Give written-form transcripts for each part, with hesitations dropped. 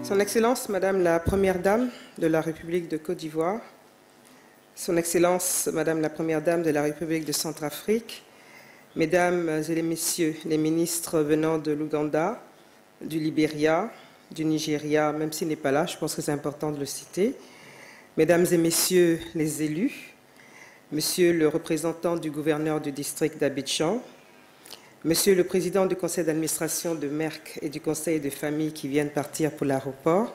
Son Excellence, Madame la Première Dame de la République de Côte d'Ivoire, Son Excellence, Madame la Première Dame de la République de Centrafrique, Mesdames et les Messieurs les ministres venant de l'Ouganda, du Libéria, du Nigeria, même s'il n'est pas là, je pense que c'est important de le citer, Mesdames et Messieurs les élus, Monsieur le représentant du gouverneur du district d'Abidjan, Monsieur le président du conseil d'administration de Merck et du conseil de famille qui viennent partir pour l'aéroport,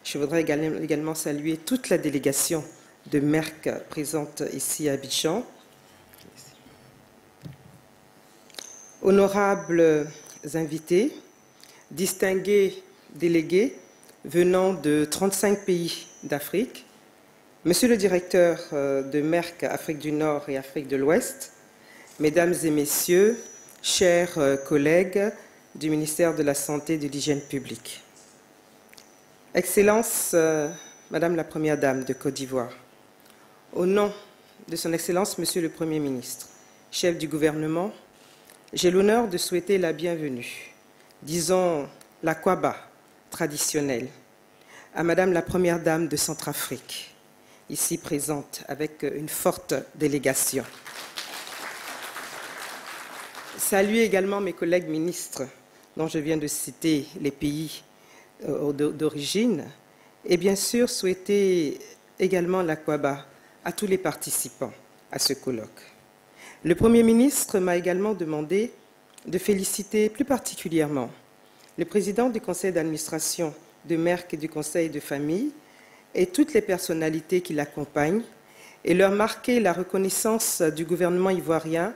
je voudrais également saluer toute la délégation de Merck présente ici à Abidjan. Honorables invités, distingués délégués venant de 35 pays d'Afrique, Monsieur le directeur de Merck Afrique du Nord et Afrique de l'Ouest, Mesdames et Messieurs, chers collègues du ministère de la Santé et de l'Hygiène publique. Excellence, Madame la Première Dame de Côte d'Ivoire, au nom de Son Excellence, Monsieur le Premier ministre, chef du gouvernement, j'ai l'honneur de souhaiter la bienvenue, disons la Kwaba traditionnelle, à Madame la Première Dame de Centrafrique, ici présente avec une forte délégation. Saluer également mes collègues ministres dont je viens de citer les pays d'origine et bien sûr souhaiter également la Kwaba à tous les participants à ce colloque. Le Premier ministre m'a également demandé de féliciter plus particulièrement le président du conseil d'administration de Merck et du conseil de famille et toutes les personnalités qui l'accompagnent et leur marquer la reconnaissance du gouvernement ivoirien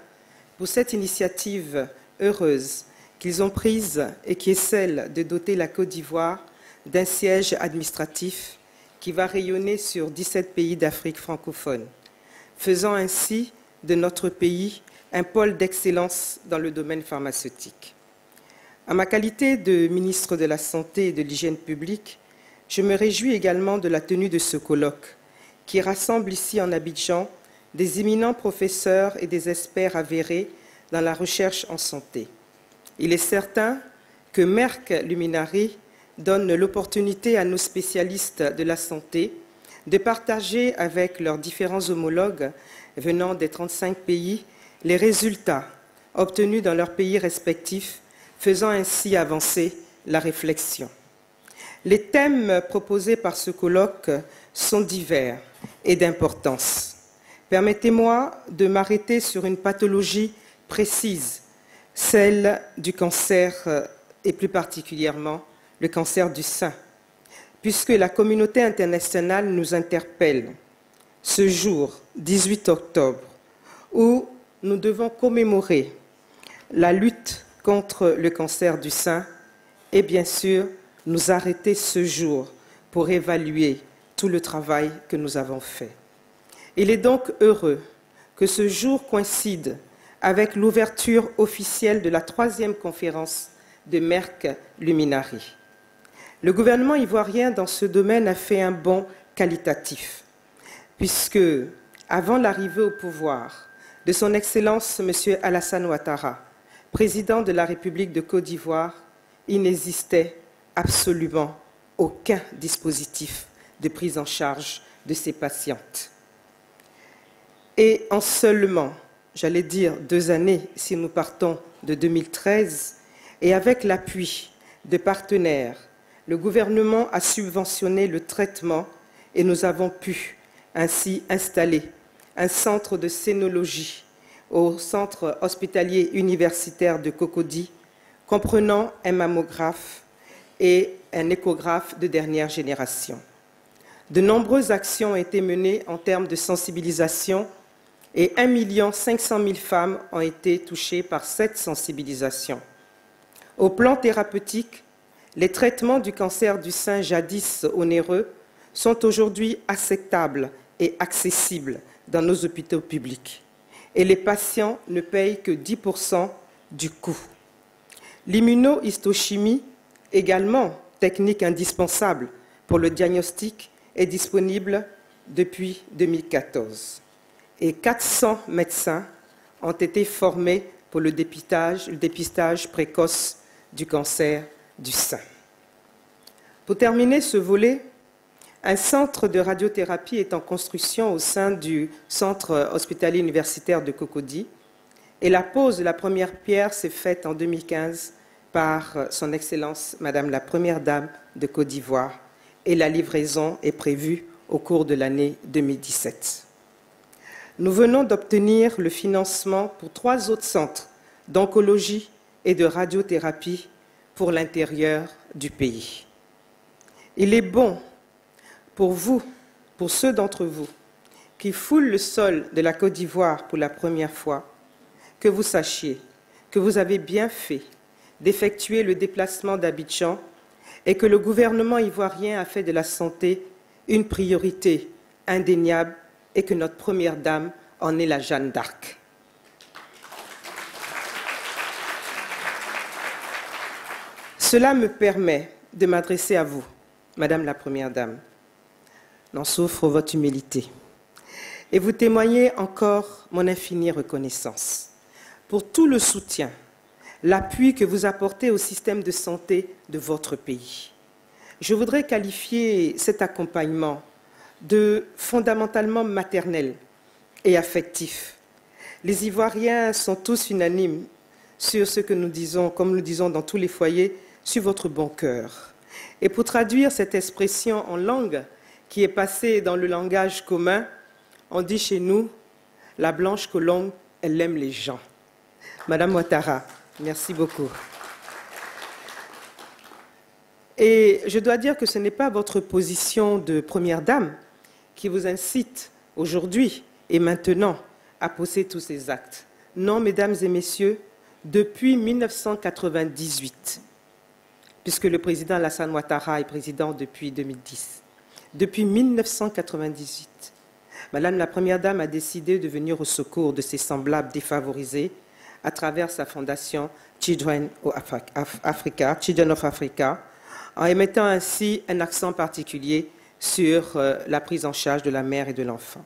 pour cette initiative heureuse qu'ils ont prise et qui est celle de doter la Côte d'Ivoire d'un siège administratif qui va rayonner sur 17 pays d'Afrique francophone, faisant ainsi de notre pays un pôle d'excellence dans le domaine pharmaceutique. À ma qualité de ministre de la Santé et de l'Hygiène publique, je me réjouis également de la tenue de ce colloque qui rassemble ici en Abidjan des éminents professeurs et des experts avérés dans la recherche en santé. Il est certain que Merck Luminary donne l'opportunité à nos spécialistes de la santé de partager avec leurs différents homologues venant des 35 pays les résultats obtenus dans leurs pays respectifs, faisant ainsi avancer la réflexion. Les thèmes proposés par ce colloque sont divers et d'importance. Permettez-moi de m'arrêter sur une pathologie précise, celle du cancer et plus particulièrement le cancer du sein, puisque la communauté internationale nous interpelle ce jour, 18 octobre, où nous devons commémorer la lutte contre le cancer du sein et bien sûr nous arrêter ce jour pour évaluer tout le travail que nous avons fait. Il est donc heureux que ce jour coïncide avec l'ouverture officielle de la 3e conférence de Merck Luminary. Le gouvernement ivoirien dans ce domaine a fait un bond qualitatif, puisque, avant l'arrivée au pouvoir de Son Excellence M. Alassane Ouattara, président de la République de Côte d'Ivoire, il n'existait absolument aucun dispositif de prise en charge de ces patientes. Et en seulement, j'allais dire 2 années, si nous partons de 2013, et avec l'appui de partenaires, le gouvernement a subventionné le traitement et nous avons pu ainsi installer un centre de sénologie au centre hospitalier universitaire de Cocody, comprenant un mammographe et un échographe de dernière génération. De nombreuses actions ont été menées en termes de sensibilisation et 1 500 000 femmes ont été touchées par cette sensibilisation. Au plan thérapeutique, les traitements du cancer du sein jadis onéreux sont aujourd'hui acceptables et accessibles dans nos hôpitaux publics. Et les patients ne payent que 10% du coût. L'immunohistochimie, également technique indispensable pour le diagnostic, est disponible depuis 2014. Et 400 médecins ont été formés pour le dépistage précoce du cancer du sein. Pour terminer ce volet, un centre de radiothérapie est en construction au sein du centre hospitalier universitaire de Cocody et la pose de la première pierre s'est faite en 2015 par son Excellence Madame la Première Dame de Côte d'Ivoire et la livraison est prévue au cours de l'année 2017. Nous venons d'obtenir le financement pour 3 autres centres d'oncologie et de radiothérapie pour l'intérieur du pays. Il est bon pour vous, pour ceux d'entre vous qui foulent le sol de la Côte d'Ivoire pour la première fois, que vous sachiez que vous avez bien fait d'effectuer le déplacement d'Abidjan et que le gouvernement ivoirien a fait de la santé une priorité indéniable et que notre Première Dame en est la Jeanne d'Arc. Cela me permet de m'adresser à vous, Madame la Première Dame. N'en souffre votre humilité. Et vous témoignez encore mon infinie reconnaissance pour tout le soutien, l'appui que vous apportez au système de santé de votre pays. Je voudrais qualifier cet accompagnement de fondamentalement maternel et affectif. Les Ivoiriens sont tous unanimes sur ce que nous disons, comme nous disons dans tous les foyers, sur votre bon cœur. Et pour traduire cette expression en langue qui est passée dans le langage commun, on dit chez nous, la blanche colombe, elle aime les gens. Madame Ouattara, merci beaucoup. Et je dois dire que ce n'est pas votre position de Première Dame qui vous incite aujourd'hui et maintenant à poser tous ces actes. Non, mesdames et messieurs, depuis 1998, puisque le président Alassane Ouattara est président depuis 2010, depuis 1998, Madame la Première Dame a décidé de venir au secours de ses semblables défavorisés à travers sa fondation Children of Africa, en émettant ainsi un accent particulier sur la prise en charge de la mère et de l'enfant.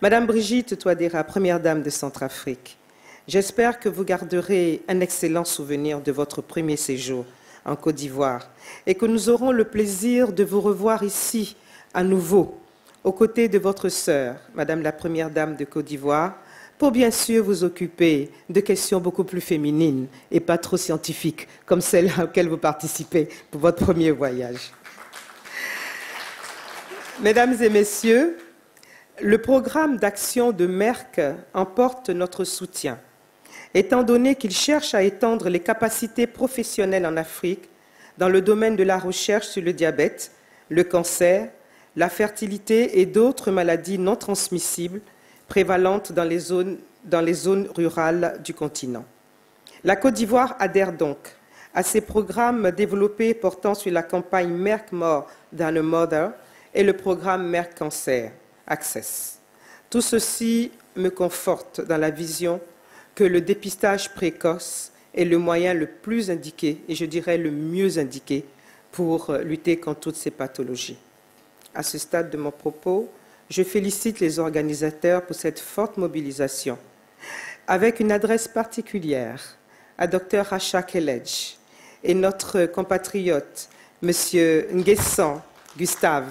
Madame Brigitte Touadéra, Première Dame de Centrafrique, j'espère que vous garderez un excellent souvenir de votre premier séjour en Côte d'Ivoire et que nous aurons le plaisir de vous revoir ici à nouveau, aux côtés de votre sœur, Madame la Première Dame de Côte d'Ivoire, pour bien sûr vous occuper de questions beaucoup plus féminines et pas trop scientifiques, comme celles auxquelles vous participez pour votre premier voyage. Mesdames et messieurs, le programme d'action de Merck emporte notre soutien, étant donné qu'il cherche à étendre les capacités professionnelles en Afrique dans le domaine de la recherche sur le diabète, le cancer, la fertilité et d'autres maladies non transmissibles prévalentes dans les zones rurales du continent. La Côte d'Ivoire adhère donc à ces programmes développés portant sur la campagne Merck More Than a Mother et le programme Merck Cancer Access. Tout ceci me conforte dans la vision que le dépistage précoce est le moyen le plus indiqué, et je dirais le mieux indiqué, pour lutter contre toutes ces pathologies. À ce stade de mon propos, je félicite les organisateurs pour cette forte mobilisation, avec une adresse particulière à Dr Racha Kelledge et notre compatriote, M. Nguessan Gustave,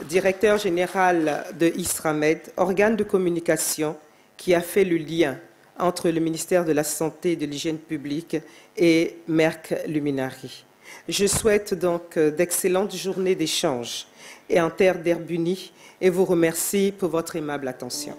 directeur général de ISRAMED, organe de communication qui a fait le lien entre le ministère de la Santé et de l'Hygiène publique et Merck Luminary. Je souhaite donc d'excellentes journées d'échange et en terre d'herbe unie et vous remercie pour votre aimable attention.